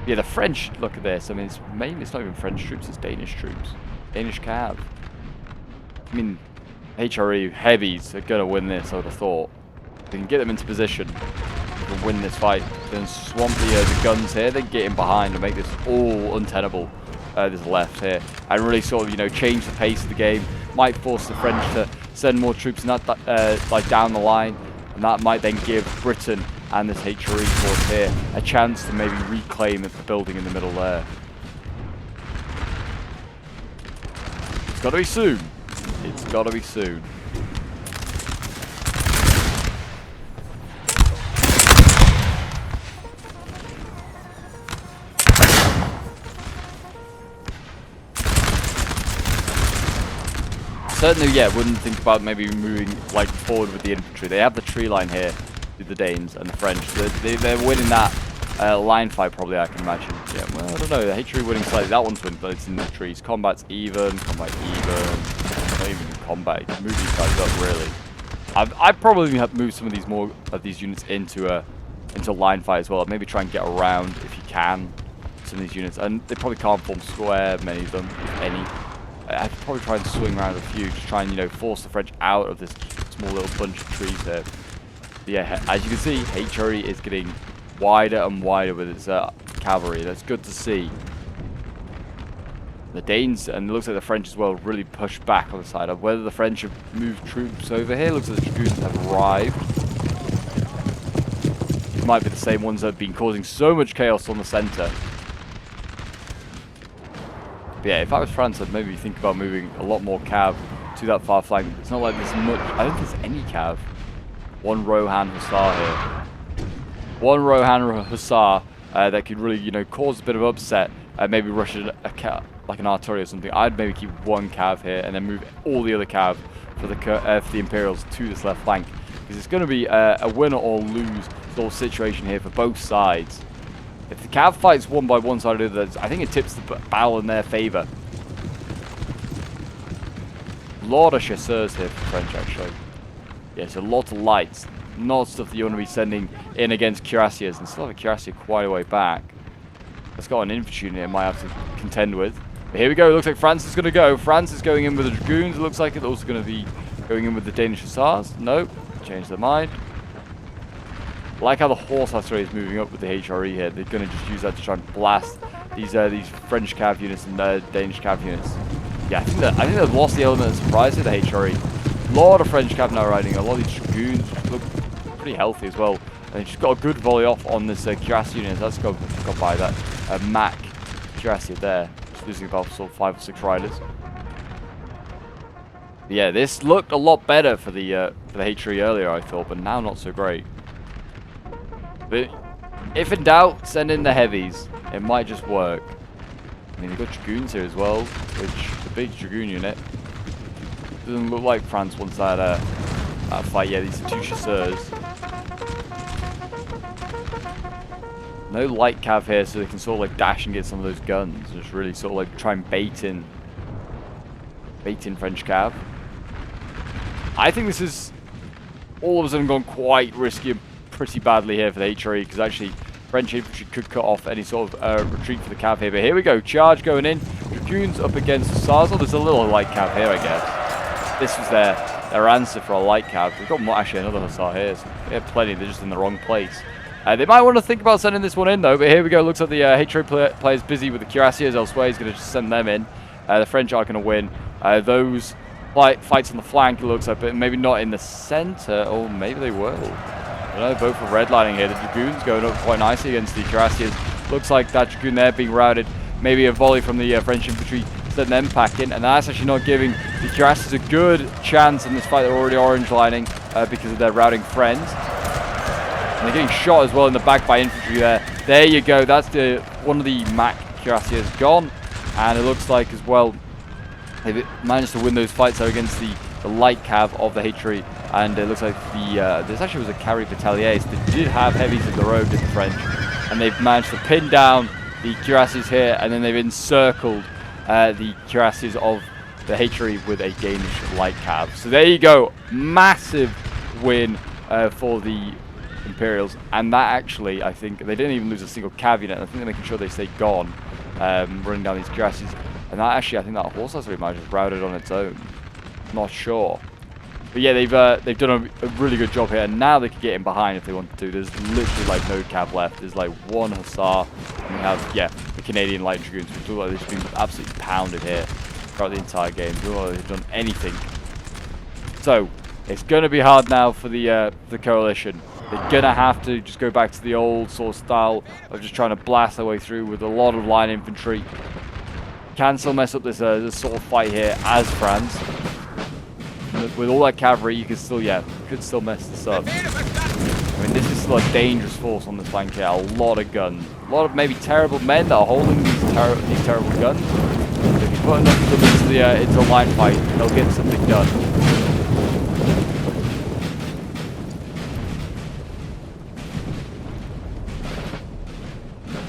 Yeah, the French, look at this. I mean, it's not even French troops. It's Danish troops. Danish cav. I mean, HRE heavies are going to win this, I would have thought. They can get them into position. can win this fight. Then swamp the guns here, then get in behind and make this all untenable. This left here, and really sort of, you know, change the pace of the game. Might force the French to send more troops not like down the line, and that might then give Britain and this HRE force here a chance to maybe reclaim the building in the middle there. It's got to be soon. It's got to be soon. Certainly, yeah, wouldn't think about maybe moving like forward with the infantry. They have the tree line here with the Danes and the French. They're winning that line fight probably, I can imagine. Yeah, well, I don't know. The HRE winning slightly. That one's winning, but it's in the trees. Combat's even. Combat even. Not even in combat. You move these guys up really. I'd probably have moved some of these more of these units into a line fight as well. Maybe try and get around if you can some of these units, and they probably can't form square. Many of them, if any. I'd probably try and swing around a few, just try and, you know, force the French out of this small little bunch of trees there. But yeah, as you can see, HRE is getting wider and wider with its cavalry. That's good to see. The Danes, and it looks like the French as well, really push back on the side of whether the French have moved troops over here. Looks like the dragoons have arrived. These might be the same ones that have been causing so much chaos on the center. But yeah, if I was France, I'd maybe think about moving a lot more cav to that far flank. It's not like there's much. I don't think there's any cav. One Rohan Hussar here. One Rohan Hussar that could really, you know, cause a bit of upset. Maybe rush like an artillery or something. I'd maybe keep one cav here and then move all the other cav for the Imperials to this left flank, because it's going to be a win or lose sort of situation here for both sides. If the cav fight's won by one side or the other, I think it tips the battle in their favour. A lot of chasseurs here for French, actually. Yes, a lot of lights. Not stuff that you want to be sending in against cuirassiers. And still have a cuirassier quite a way back. It's got an infantry unit it might have to contend with. But here we go. It looks like France is going to go. France is going in with the dragoons. It looks like it's also going to be going in with the Danish hussars. Nope. Changed their mind. I like how the horse artillery is moving up with the HRE here. They're going to just use that to try and blast these French cav units and Danish cav units. Yeah, I think they've lost the element of surprise with the HRE. A lot of French cav now riding. A lot of these dragoons look pretty healthy as well. And just got a good volley off on this cuirassier unit. That's got by that Mac cuirassier there. Just losing about sort of 5 or 6 riders. But yeah, this looked a lot better for the HRE earlier, I thought, but now not so great. But if in doubt, send in the heavies. It might just work. I mean, they've got dragoons here as well, which is a big dragoon unit. Doesn't look like France wants that fight. Yeah, these are 2 chasseurs. No light cav here, so they can sort of like dash and get some of those guns. Just really sort of like try and bait in French cav. I think this is all of a sudden gone quite risky and pretty badly here for the HRE, because actually French infantry could cut off any sort of retreat for the cav here. But here we go, charge going in. Dragoons up against Hussars. Oh, there's a little light cav here, I guess. This was their answer for a light cav. We've got actually another Hussar here. So they have plenty, they're just in the wrong place. They might want to think about sending this one in though, but here we go. Looks like the HRE player's busy with the cuirassiers elsewhere. He's going to just send them in. The French are going to win. Those fights on the flank, it looks like, but maybe not in the center. Or maybe they will. I don't know, both for redlining here. The dragoons going up quite nicely against the cuirassiers. Looks like that dragoon there being routed. Maybe a volley from the French infantry, send them packing, and that's actually not giving the cuirassiers a good chance in this fight. They're already orange lining because of their routing friends. And they're getting shot as well in the back by infantry there. There you go. That's one of the Mac cuirassiers gone. And it looks like as well they've managed to win those fights there against the light cav of the HRE. And it looks like this actually was a Cavalry battalier. So they did have heavies of their own, did the French. And they've managed to pin down the cuirassiers here. And then they've encircled the cuirassiers of the HRE with a Danish light cav. So there you go. Massive win for the Imperials, and that actually, I think, they didn't even lose a single cav unit. I think they're making sure they stay gone, running down these cuirassiers. And that actually, I think that horse artillery might have just routed on its own. Not sure. But yeah, they've done a really good job here, and now they can get in behind if they want to. There's literally like no cav left. There's like one hussar, and we have the Canadian light dragoons, which look like they've been absolutely pounded here throughout the entire game. They look like they've done anything. So it's going to be hard now for the coalition. They're going to have to just go back to the old sort of style of just trying to blast their way through with a lot of line infantry. Can still mess up this sort of fight here as France. With all that cavalry, you can still, could still mess this up. I mean, this is still a dangerous force on this flank here. A lot of guns, a lot of maybe terrible men that are holding these terrible guns. If you put enough of them into a line fight, they'll get something done.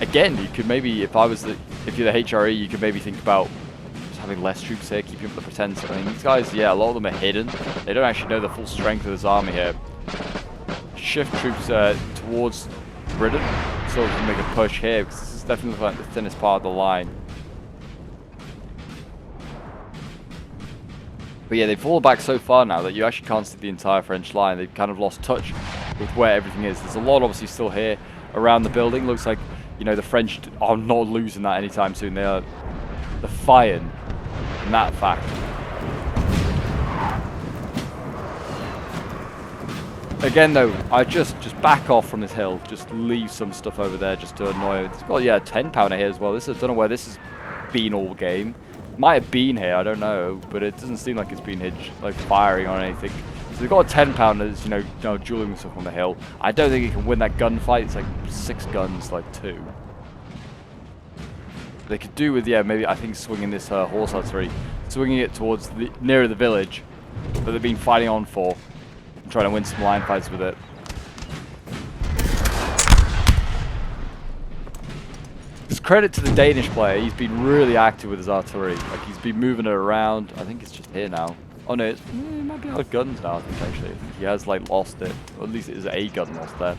Again, you could maybe, if you're the HRE, you could maybe think about having less troops here, keeping up the pretense. I mean, these guys, a lot of them are hidden. They don't actually know the full strength of this army here. Shift troops towards Britain, so we can make a push here, because this is definitely like the thinnest part of the line. But yeah, they've fallen back so far now that you actually can't see the entire French line. They've kind of lost touch with where everything is. There's a lot obviously still here around the building. Looks like, the French are not losing that anytime soon. They're defiant in that fact. Again though, I just back off from this hill. Just leave some stuff over there just to annoy it. It's got a 10 pounder here as well. I don't know where this has been all game. Might have been here, I don't know, but it doesn't seem like it's been firing on anything. So they've got a 10 pounder that's, dueling stuff on the hill. I don't think he can win that gunfight. It's like 6 guns, like 2. They could do with, maybe I think swinging this horse artillery, swinging it towards nearer the village that they've been fighting on for, and trying to win some line fights with it. Just credit to the Danish player, he's been really active with his artillery. Like, he's been moving it around. I think it's just here now. Oh no, it might be out of guns now, I think actually. I think he has lost it, or at least it is a gun lost there.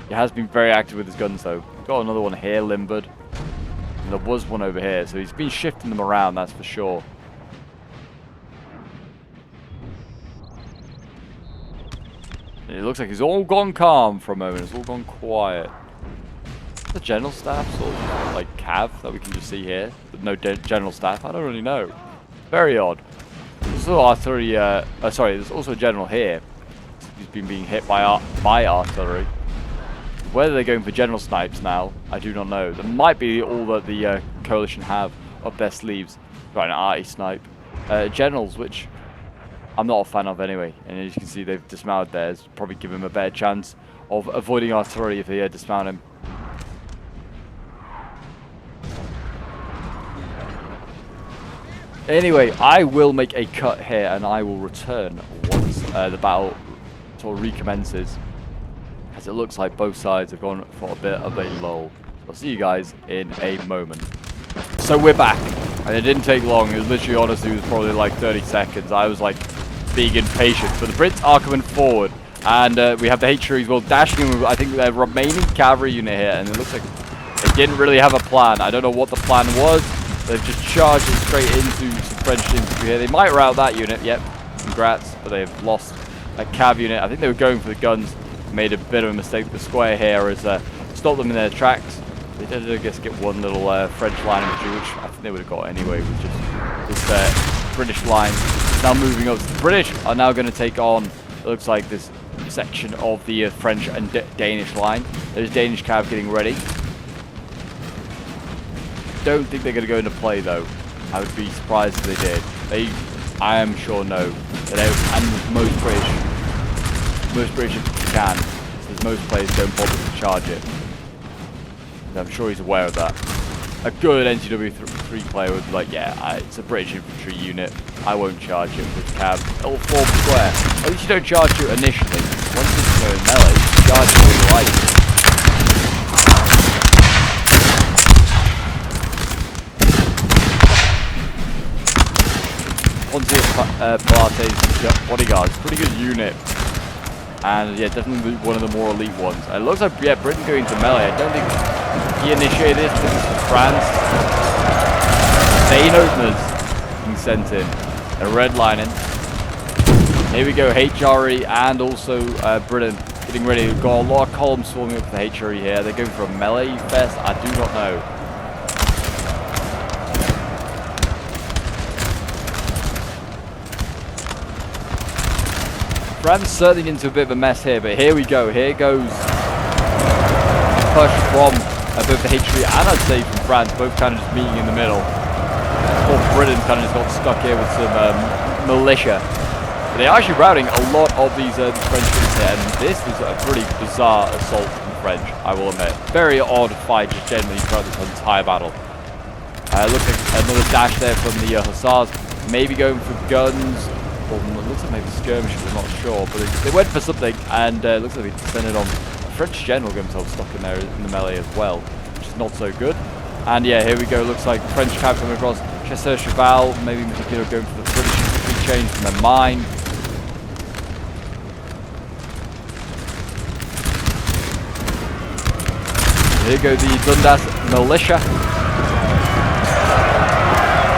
He has been very active with his guns though. Got another one here limbered. And there was one over here, so he's been shifting them around, that's for sure. And it looks like it's all gone calm for a moment. It's all gone quiet. The general staff sort of like cav that we can just see here, but no general staff. I don't really know. Very odd. There's also artillery. There's also a general here. He's been being hit by artillery. Whether they're going for general snipes now, I do not know. That might be all that the coalition have up their sleeves. Right, an arty snipe. Generals, which I'm not a fan of anyway. And as you can see, they've dismounted there. It's probably give him a better chance of avoiding artillery if they dismount him. Anyway, I will make a cut here, and I will return once the battle sort of recommences. As it looks like both sides have gone for a bit of a lull. I'll see you guys in a moment. So we're back, and it didn't take long. It was literally, honestly, it was probably like 30 seconds. I was like being impatient, but the Brits are coming forward, and we have the HRE as well dashing in with, I think, their remaining cavalry unit here, and it looks like they didn't really have a plan. I don't know what the plan was. They've just charged it straight into some French infantry here. They might rout that unit. Yep, congrats, but they've lost a cav unit. I think they were going for the guns. Made a bit of a mistake. The square here has stopped them in their tracks. They did, I guess, get one little French line infantry, which I think they would have got anyway with just this British line. Now moving up, the British are now going to take on, it looks like, this section of the French and Danish line. There's Danish cav getting ready. Don't think they're going to go into play though. I would be surprised if they did. I am sure no. And most British can, because most players don't bother to charge it. And I'm sure he's aware of that. A good NTW 3 player would be like, it's a British infantry unit. I won't charge it with cav. It'll form square. At least you don't charge it initially. Once it's going melee, you charge it when you like. Once you get Pilates bodyguards, pretty good unit. And definitely one of the more elite ones. And it looks like, Britain going to melee. I don't think he initiated this. This is France. Vein openers being sent in. They're redlining. Here we go, HRE and also Britain getting ready. We've got a lot of columns forming up for the HRE here. They're going for a melee fest? I do not know. France certainly into a bit of a mess here, but here we go. Here goes a push from both the HRE and I'd say from France, both kind of just meeting in the middle. Poor Britain kind of just got stuck here with some militia. But they're actually routing a lot of these French troops here, and this was a pretty bizarre assault from the French, I will admit. Very odd fight just generally throughout this entire battle. Looks like another dash there from the Hussars, maybe going for guns. Or it looks like maybe skirmishes, I'm not sure, but they went for something, and it looks like they descended on a French general, got himself stuck in there in the melee as well, which is not so good. And yeah, here we go, looks like French cav coming across, Chasseur Cheval, maybe in particular going for the British infantry change from their mine. Here go the Dundas militia.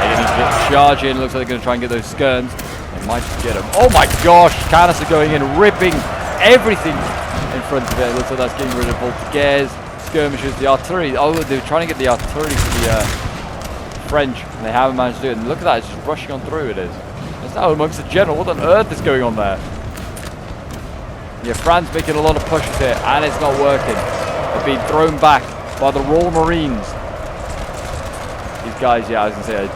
They're going to get charging, looks like they're going to try and get those skirms. They might just get them. Oh my gosh! Canister going in, ripping everything in front of it. Looks like that's getting rid of Voltigeurs, skirmishers, the artillery. Oh, they're trying to get the artillery for the French, and they haven't managed to do it. And look at that, it's just rushing on through, it is. It's now amongst the general. What on earth is going on there? Yeah, France making a lot of pushes here, and it's not working. They're being thrown back by the Royal Marines. These guys, yeah, I was going to say,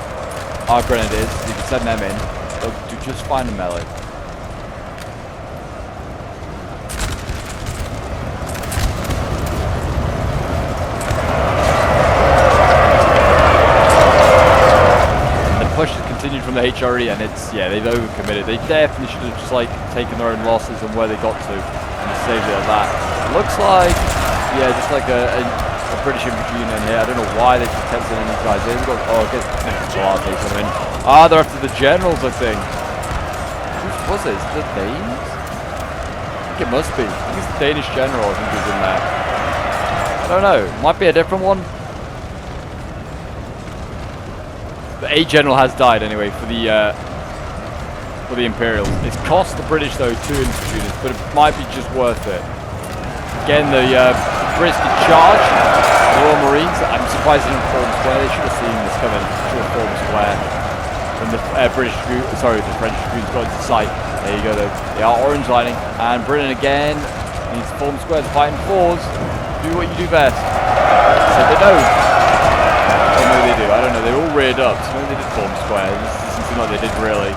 are grenadiers. You can send them in. To just find a melee. The push has continued from the HRE, and it's, yeah, they've overcommitted. They definitely should have just like taken their own losses and where they got to and saved it at that. It looks like, yeah, just like a British infantry unit here. I don't know why they just kept sending these guys in. Oh, okay, something. Ah, they're after the generals, I think. What's this? The Danes? I think it must be. I think it's the Danish general, I think is in there. I don't know. Might be a different one. The A general has died anyway for the Imperials. It's cost the British though 2 infantry units, but it might be just worth it. Again, the Brits did charge the Royal Marines. I'm surprised they didn't form square. They should have seen this coming. Should have formed square. And the the French dragoons got into sight. There you go, they are orange lining. And Britain again needs to form squares, fighting fours. Do what you do best. So they don't. Or maybe they do, I don't know. They're all reared up, so maybe they did form squares. This doesn't seem like they did really.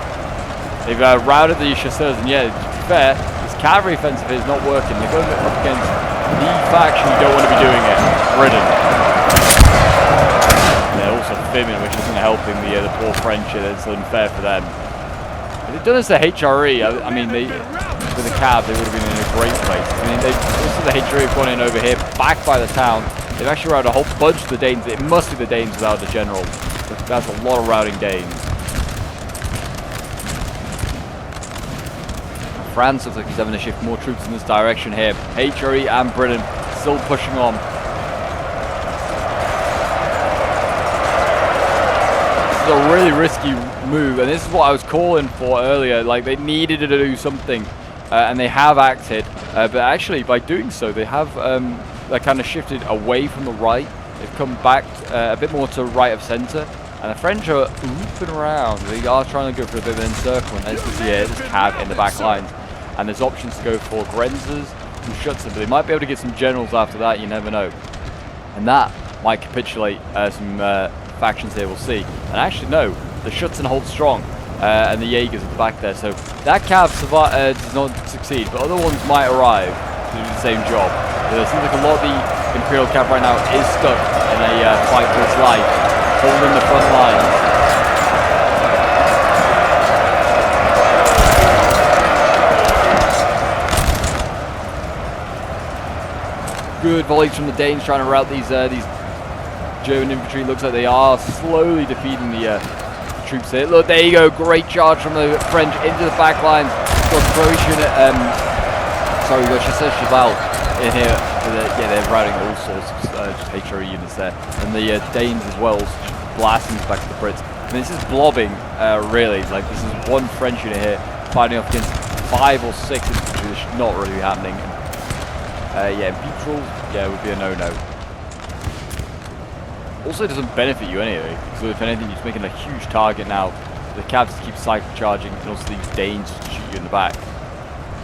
They've routed the chasseurs, and yeah, to be fair, this cavalry offensive is not working. They're going up against the faction you don't want to be doing it, Britain. They're also Finland, which isn't helping the poor French. It's unfair for them. If they'd done this to HRE, I mean, with the cav, they would have been in a great place. I mean, this is the HRE have gone in over here, back by the town. They've actually routed a whole bunch of the Danes. It must be the Danes without the general. That's a lot of routing Danes. France looks like he's having to shift more troops in this direction here. HRE and Britain still pushing on. A really risky move, and this is what I was calling for earlier. Like, they needed to do something, and they have acted, but actually by doing so they have they kind of shifted away from the right. They've come back a bit more to right of center, and the French are looping around. They are trying to go for a bit of an encirclement. As you can see here, this cav in the back lines, and there's options to go for Grenzers and Schutzen, but they might be able to get some generals after that. You never know, and that might capitulate some factions here, we'll see. And actually no, the Schutzen hold strong, and the Jaegers at the back there, so that cav does not succeed, but other ones might arrive to do the same job. It seems like a lot of the Imperial cav right now is stuck in a fight for its life, holding the front lines. Good volleys from the Danes trying to rout these German infantry. Looks like they are slowly defeating the troops here. Look, there you go. Great charge from the French into the back lines. Got Croatian, sorry, we got Chasseur Cheval in here. Yeah, they're routing all sorts of just HRE units there. And the Danes as well, blasting back to the Brits. I mean, this is blobbing, really. Like, this is one French unit here fighting off against 5 or 6 infantry. This should not really be happening. Yeah, patrols, yeah, would be a no-no. Also, it doesn't benefit you anyway, so if anything, you're just making a huge target now. The cabs keep cycle charging, and also these Danes to shoot you in the back.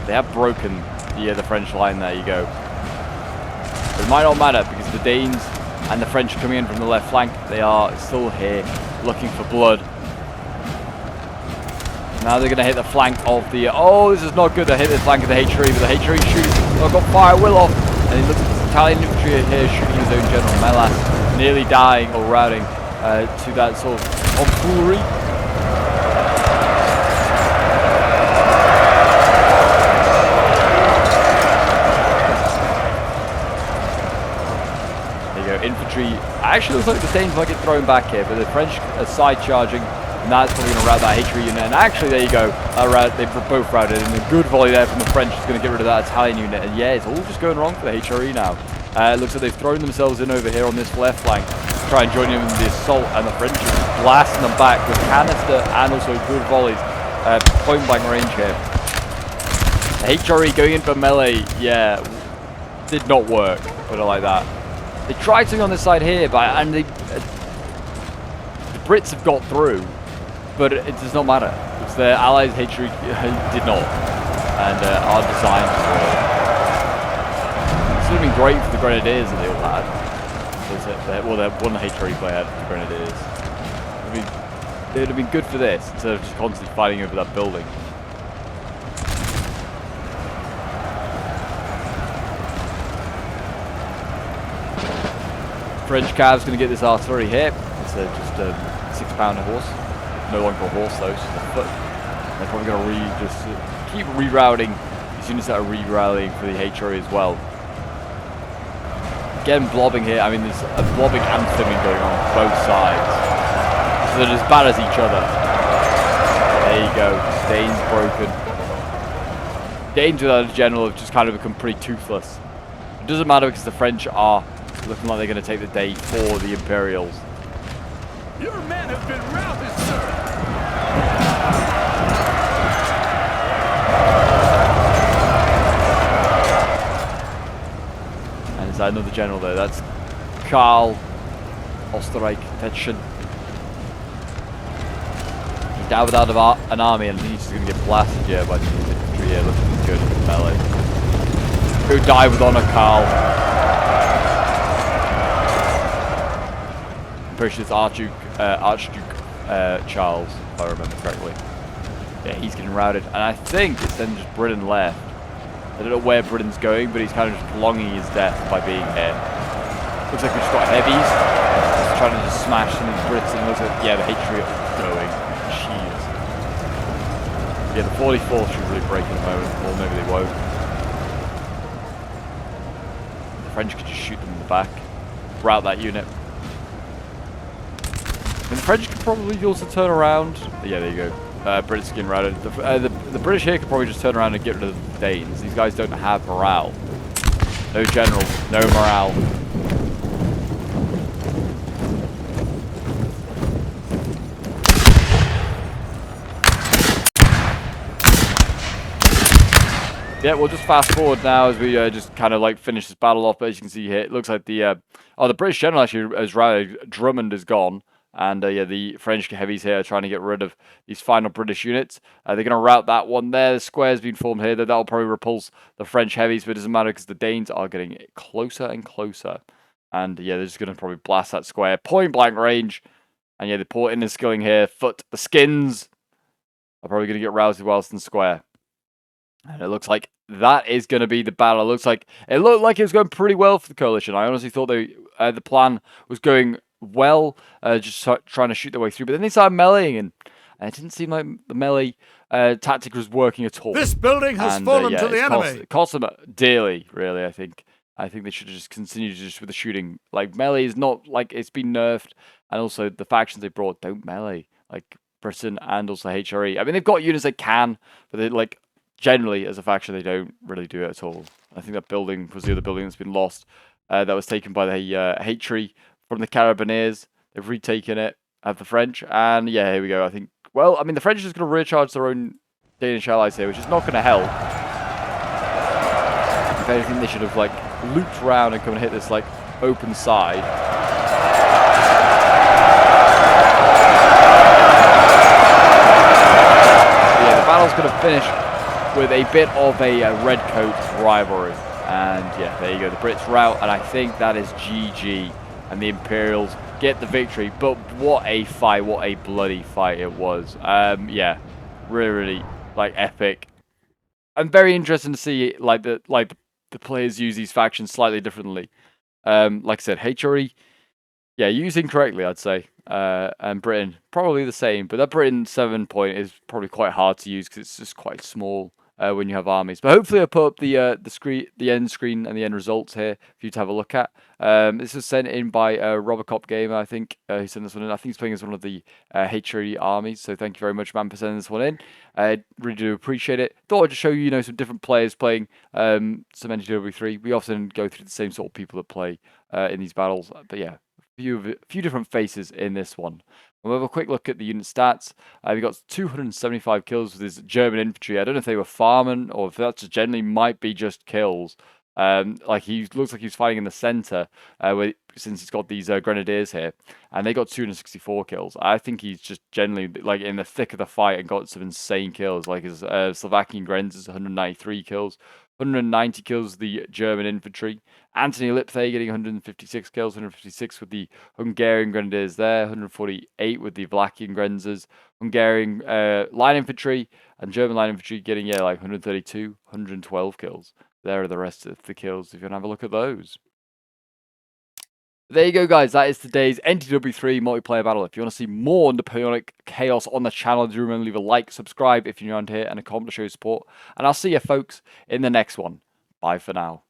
They have broken the French line. There you go. But it might not matter because the Danes and the French coming in from the left flank, they are still here looking for blood. Now they're going to hit the flank of the... Oh, this is not good. They hit the flank of the HRE, but the HRE shoots. Oh, got fire will off. And he looks at this Italian infantry here shooting his own general, Melas, nearly dying or routing to that sort of tomfoolery. Infantry actually looks like the Danes might get thrown back here, but the French are side charging, and that's probably going to rout that HRE unit. And actually, there you go, they've both routed, and a good volley there from the French is going to get rid of that Italian unit. And yeah, it's all just going wrong for the HRE now. It looks like they've thrown themselves in over here on this left flank to try and join in with the assault, and the French are blasting them back with canister and also good volleys, point blank range here. The HRE going in for melee, yeah, did not work, put it like that. They tried something on this side here, and the Brits have got through, but it does not matter because their allies HRE did not, and are designed to work. This would have been great for the Grenadiers that they all had. Well, they had one HRE player had the Grenadiers. They would have been good for this instead of just constantly fighting over that building. French Cav's going to get this artillery here. It's just a 6-pounder horse. No longer a horse though, it's just a foot. They're probably going to keep rerouting these units that are re-rallying for the HRE as well. Again, blobbing here. I mean, there's a blobbing and thimming going on both sides. So they're as bad as each other. There you go. Danes broken. Danes without a general have just kind of become pretty toothless. It doesn't matter because the French are looking like they're going to take the day for the Imperials. Your men have been routed, sir. And is that another general there? That's Karl Osterreich Tetschen. He's down without an army, and he's just going to get blasted here by the infantry here. Look at this good melee. Go die with honor, Karl. I'm pretty sure it's Archduke Charles, if I remember correctly. Yeah, he's getting routed, and I think it's then just Britain left. I don't know where Britain's going, but he's kind of just prolonging his death by being here. Looks like we've just got heavies, just trying to just smash some of these Brits, and it looks like, yeah, the HRE is going. Jeez. Yeah, the 44th should really break in a moment, or maybe they won't. The French could just shoot them in the back, rout that unit. And the French could probably also turn around. Yeah, there you go. British getting routed. The British here could probably just turn around and get rid of the Danes. These guys don't have morale. No general, no morale. Yeah, we'll just fast forward now as we just kind of like finish this battle off. As you can see here, it looks like the British general actually has routed. Drummond is gone. And yeah, the French heavies here are trying to get rid of these final British units. They're going to rout that one there. The square's been formed here. That'll probably repulse the French heavies, but it doesn't matter because the Danes are getting closer and closer. And yeah, they're just going to probably blast that square. Point blank range. And yeah, the port in is skilling here. Foot, the skins are probably going to get routed whilst in square. And it looks like that is going to be the battle. It looked like it was going pretty well for the coalition. I honestly thought the plan was going well, just trying to shoot their way through, but then they started meleeing, and it didn't seem like the melee tactic was working at all. This building has fallen to the enemy. It cost them dearly, really. I think they should have just continued just with the shooting. Like, melee is not like it's been nerfed, and also the factions they brought don't melee, like Britain and also HRE. I mean, they've got units they can, but they like generally as a faction they don't really do it at all. I think that building was the other building that's been lost. That was taken by the HRE from the Carabineers. They've retaken it, the French, and yeah, here we go. I think, well, I mean, the French are just going to recharge their own Danish allies here, which is not going to help. If anything, they should have like looped around and come and hit this like open side. Yeah, the battle's going to finish with a bit of a red coat rivalry. And yeah, there you go. The Brits rout, and I think that is GG. And the Imperials get the victory. But what a fight! What a bloody fight it was. Yeah, really like epic. I'm very interested to see like the players use these factions slightly differently. Like I said, HRE, yeah, used incorrectly, I'd say. And Britain, probably the same. But that Britain 7 point is probably quite hard to use because it's just quite small when you have armies. But hopefully I'll put up the screen, the end screen and the end results here for you to have a look at. This was sent in by Robocop Gamer, I think, who sent this one in. I think he's playing as one of the HRE armies. So thank you very much, man, for sending this one in. I really do appreciate it. Thought I'd just show you, some different players playing some NTW3. We often go through the same sort of people that play in these battles. But yeah, a few different faces in this one. We'll have a quick look at the unit stats. We got 275 kills with his German infantry. I don't know if they were farming or if that just generally might be just kills. Like he looks like he's fighting in the center, since he's got these grenadiers here, and they got 264 kills. I think he's just generally like in the thick of the fight and got some insane kills. Like his Slovakian Grenz is 193 kills. 190 kills the German infantry. Anthony Lipthay getting 156 kills, 156 with the Hungarian Grenadiers there, 148 with the Vlachian Grenzers, Hungarian line infantry, and German line infantry getting, like 132, 112 kills. There are the rest of the kills if you want to have a look at those. There you go, guys. That is today's NTW3 multiplayer battle. If you want to see more Napoleonic chaos on the channel, do remember to leave a like, subscribe if you're around here, and a comment to show your support. And I'll see you, folks, in the next one. Bye for now.